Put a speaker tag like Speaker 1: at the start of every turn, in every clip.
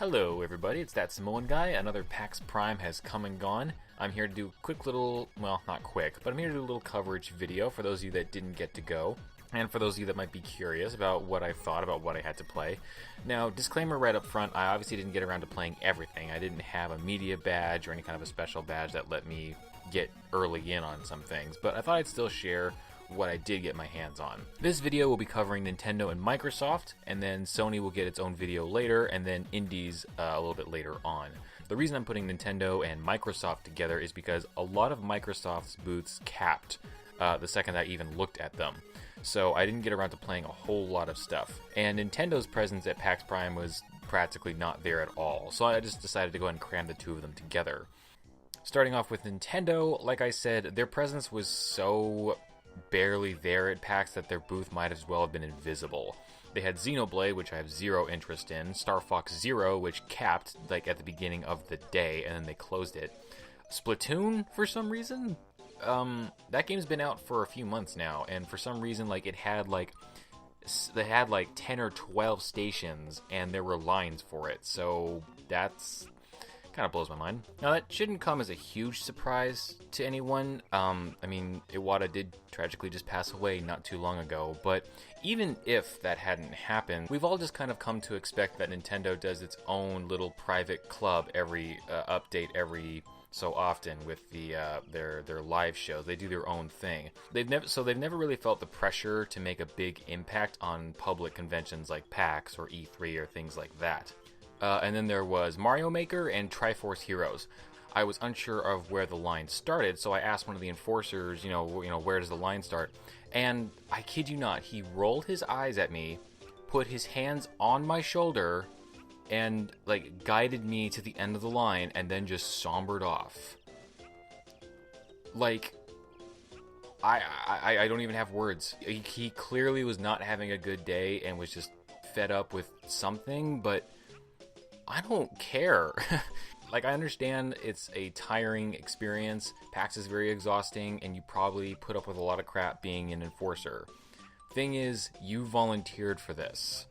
Speaker 1: Hello everybody, it's that Samoan guy. Another PAX Prime has come and gone. I'm here to do a quick little, well, not quick, but I'm here to do a little coverage video for those of you that didn't get to go, and for those of you that might be curious about what I thought about what I had to play. Now, disclaimer right up front, I obviously didn't get around to playing everything. I didn't have a media badge or any kind of a special badge that let me get early in on some things, but I thought I'd still share what I did get my hands on. This video will be covering Nintendo and Microsoft, and then Sony will get its own video later, and then Indies a little bit later on. The reason I'm putting Nintendo and Microsoft together is because a lot of Microsoft's booths capped the second I even looked at them. So I didn't get around to playing a whole lot of stuff. And Nintendo's presence at PAX Prime was practically not there at all, so I just decided to go ahead and cram the two of them together. Starting off with Nintendo, like I said, their presence was so barely there at PAX that their booth might as well have been invisible. They had Xenoblade, which I have zero interest in, Star Fox Zero, which capped like at the beginning of the day and then they closed it. Splatoon, for some reason, that game's been out for a few months now, and for some reason like they had like 10 or 12 stations and there were lines for it, so that's kind of blows my mind. Now, that shouldn't come as a huge surprise to anyone. I mean, Iwata did tragically just pass away not too long ago, but even if that hadn't happened, we've all just kind of come to expect that Nintendo does its own little private club every update every so often with the their live shows. They do their own thing. They've never really felt the pressure to make a big impact on public conventions like PAX or E3 or things like that. And then there was Mario Maker and Triforce Heroes. I was unsure of where the line started, so I asked one of the enforcers, you know, where does the line start? And I kid you not, he rolled his eyes at me, put his hands on my shoulder, and like guided me to the end of the line, and then just sombered off. Like, I don't even have words. He clearly was not having a good day and was just fed up with something, but I don't care. Like, I understand it's a tiring experience. PAX is very exhausting, and you probably put up with a lot of crap being an enforcer. Thing is, you volunteered for this.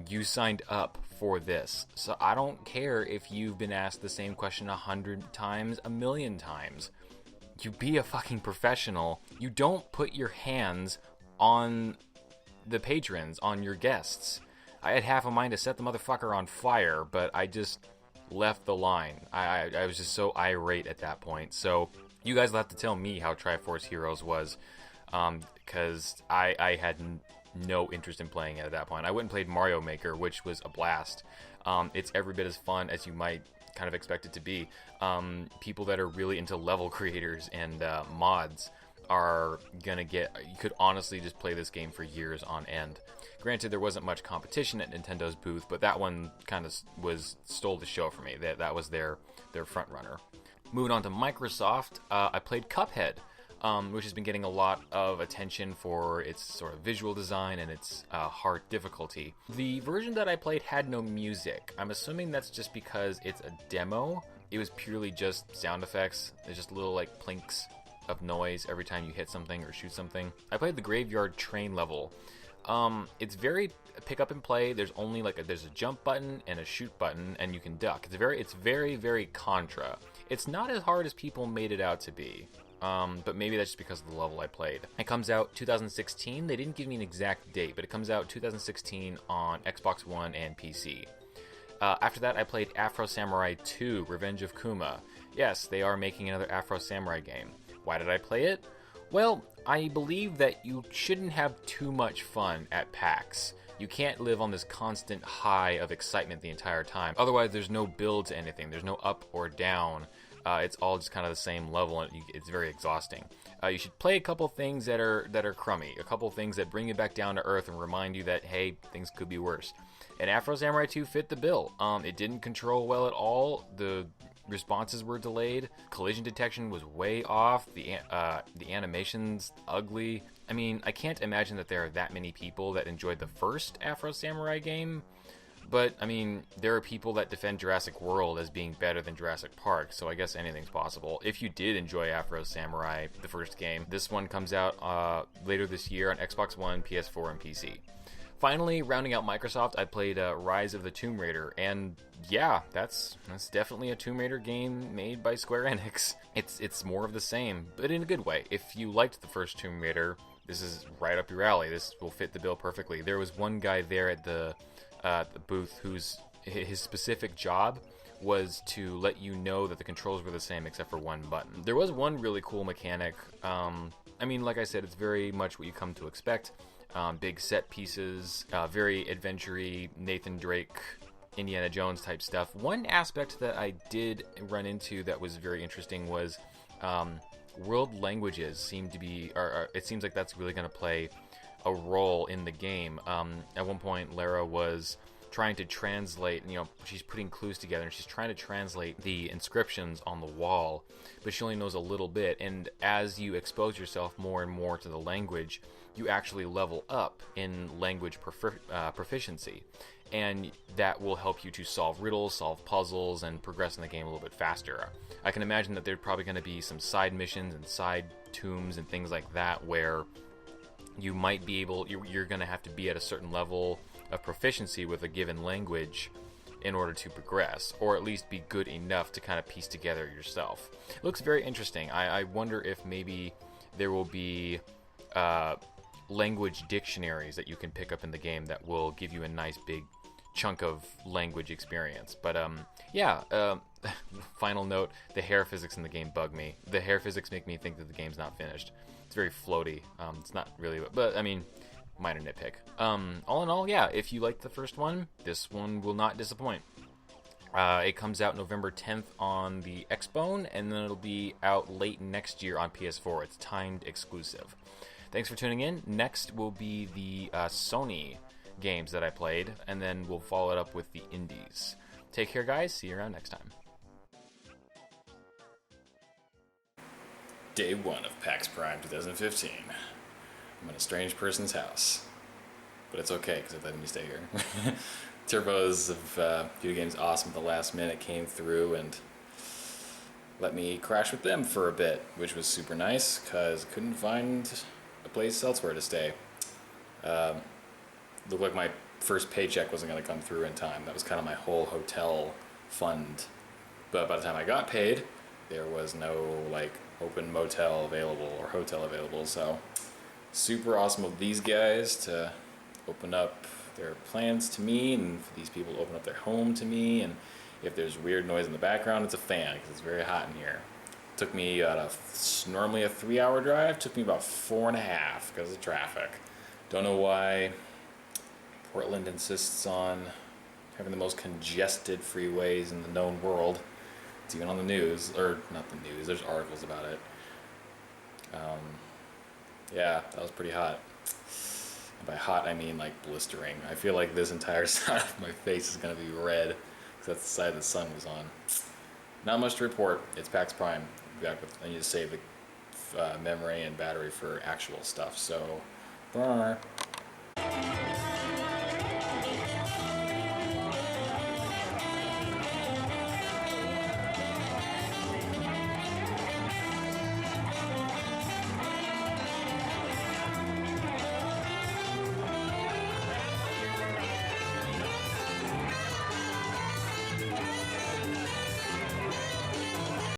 Speaker 1: You signed up for this. So I don't care if you've been asked the same question 100 times, a million times. You be a fucking professional. You don't put your hands on the patrons, on your guests. I had half a mind to set the motherfucker on fire, but I just left the line. I was just so irate at that point. So you guys will have to tell me how Triforce Heroes was, because I had no interest in playing it at that point. I went and played Mario Maker, which was a blast. It's every bit as fun as you might kind of expect it to be. People that are really into level creators and mods are gonna get, you could honestly just play this game for years on end. Granted, there wasn't much competition at Nintendo's booth, but that one kind of stole the show for me. That was their front runner. Moving on to Microsoft, I played Cuphead, which has been getting a lot of attention for its sort of visual design and its hard difficulty. The version that I played had no music. I'm assuming that's just because it's a demo. It was purely just sound effects. There's just little like plinks of noise every time you hit something or shoot something. I played the Graveyard Train level. It's very pick up and play. There's only there's a jump button and a shoot button, and you can duck. It's very, very Contra. It's not as hard as people made it out to be. But maybe that's just because of the level I played. It comes out 2016. They didn't give me an exact date, but it comes out 2016 on Xbox One and PC. After that, I played Afro Samurai 2: Revenge of Kuma. Yes, they are making another Afro Samurai game. Why did I play it? Well, I believe that you shouldn't have too much fun at PAX. You can't live on this constant high of excitement the entire time. Otherwise, there's no build to anything. There's no up or down. It's all just kind of the same level, and it's very exhausting. You should play a couple things that are crummy, a couple things that bring you back down to earth and remind you that, hey, things could be worse. And Afro Samurai 2 fit the bill. It didn't control well at all. The responses were delayed. Collision detection was way off. The animation's ugly. I mean, I can't imagine that there are that many people that enjoyed the first Afro Samurai game. But, I mean, there are people that defend Jurassic World as being better than Jurassic Park, so I guess anything's possible. If you did enjoy Afro Samurai, the first game, this one comes out later this year on Xbox One, PS4, and PC. Finally, rounding out Microsoft, I played Rise of the Tomb Raider, and yeah, that's definitely a Tomb Raider game made by Square Enix. It's more of the same, but in a good way. If you liked the first Tomb Raider, this is right up your alley. This will fit the bill perfectly. There was one guy there at the booth his specific job was to let you know that the controls were the same except for one button. There was one really cool mechanic. I mean, like I said, it's very much what you come to expect. Big set pieces, very adventure-y, Nathan Drake, Indiana Jones type stuff. One aspect that I did run into that was very interesting was world languages seem to be, it seems like that's really going to play a role in the game. At one point, Lara was trying to translate, she's putting clues together and she's trying to translate the inscriptions on the wall, but she only knows a little bit. And as you expose yourself more and more to the language, you actually level up in language proficiency. And that will help you to solve riddles, solve puzzles, and progress in the game a little bit faster. I can imagine that there's probably going to be some side missions and side tombs and things like that where you might be you're going to have to be at a certain level of proficiency with a given language in order to progress, or at least be good enough to kind of piece together yourself. It looks very interesting. I wonder if maybe there will be language dictionaries that you can pick up in the game that will give you a nice big chunk of language experience. But final note, the hair physics in the game bug me. The hair physics make me think that the game's not finished. It's very floaty. It's not really, but I mean, minor nitpick. All in all, yeah, if you liked the first one, this one will not disappoint. It comes out November 10th on the Xbone, and then it'll be out late next year on PS4. It's timed exclusive. Thanks for tuning in. Next will be the Sony games that I played, and then we'll follow it up with the indies. Take care, guys. See you around next time.
Speaker 2: Day 1 of PAX Prime 2015. I'm in a strange person's house. But it's okay, because it let me stay here. Turbos of video games awesome at the last minute came through and let me crash with them for a bit, which was super nice, because I couldn't find a place elsewhere to stay. Looked like my first paycheck wasn't going to come through in time. That was kind of my whole hotel fund. But by the time I got paid, there was no open motel available or hotel available. So super awesome of these guys to open up their plans to me, and for these people to open up their home to me. And if there's weird noise in the background, it's a fan, because it's very hot in here. It took me normally a 3-hour drive, took me about 4.5 because of traffic. Don't know why Portland insists on having the most congested freeways in the known world. It's even on the news, or not the news, there's articles about it. Yeah, that was pretty hot. And by hot, I mean blistering. I feel like this entire side of my face is going to be red, because that's the side the sun was on. Not much to report. It's PAX Prime. I need to save the memory and battery for actual stuff, so... Brr.